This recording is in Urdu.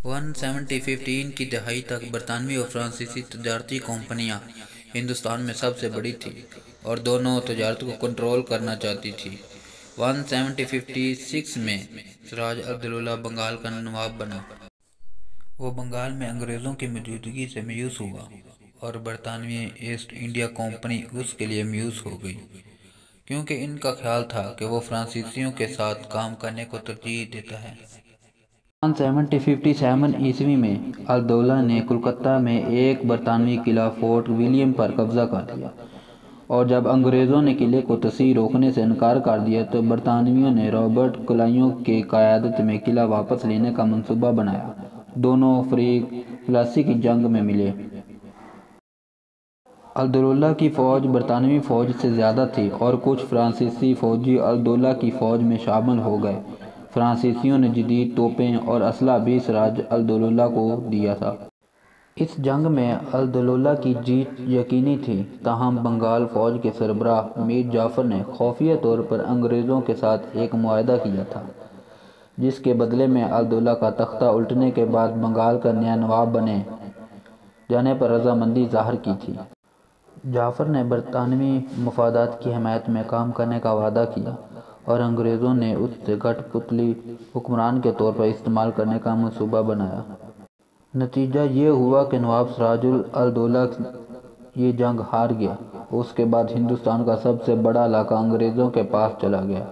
15 کی دہائی تک برطانوی اور فرانسیسی تجارتی کمپنیاں ہندوستان میں سب سے بڑی تھیں اور دونوں تجارت کو کنٹرول کرنا چاہتی تھیں۔ 1756 میں سراج الدولہ بنگال کا نواب بنا۔ وہ بنگال میں انگریزوں کی موجودگی سے مایوس ہوا اور برطانوی ایسٹ انڈیا کمپنی اس کے لیے مایوس ہو گئی، کیونکہ ان کا خیال تھا کہ وہ فرانسیسیوں کے ساتھ کام کرنے کو ترجیح دیتا ہے۔ 1757 میں الدولہ نے کلکتہ میں ایک برطانوی قلعہ فورٹ ولیم پر قبضہ کر لیا، اور جب انگریزوں نے قلعے کو تصحیح روکنے سے انکار کر دیا تو برطانویوں نے رابرٹ کلائیو کی قیادت میں قلعہ واپس لینے کا منصوبہ بنایا۔ دونوں فریق پلاسی کی جنگ میں ملے۔ الدولہ کی فوج برطانوی فوج سے زیادہ تھی اور کچھ فرانسیسی فوجی الدولہ کی فوج میں شامل ہو گئے۔ فرانسیسیوں نے جدید توپیں اور اسلحہ بھی سراج الدولہ کو دیا تھا۔ اس جنگ میں الدولہ کی جیت یقینی تھی، تاہم بنگال فوج کے سربراہ میر جعفر نے خفیہ طور پر انگریزوں کے ساتھ ایک معاہدہ کیا تھا، جس کے بدلے میں الدولہ کا تختہ الٹنے کے بعد بنگال کا نیا نواب بنے جانے پر رضامندی ظاہر کی تھی۔ جعفر نے برطانوی مفادات کی حمایت میں کام کرنے کا وعدہ کیا اور انگریزوں نے اس سے کٹھ پتلی حکمران کے طور پر استعمال کرنے کا منصوبہ بنایا۔ نتیجہ یہ ہوا کہ نواب سراج الدولہ یہ جنگ ہار گیا۔ اس کے بعد ہندوستان کا سب سے بڑا علاقہ انگریزوں کے پاس چلا گیا۔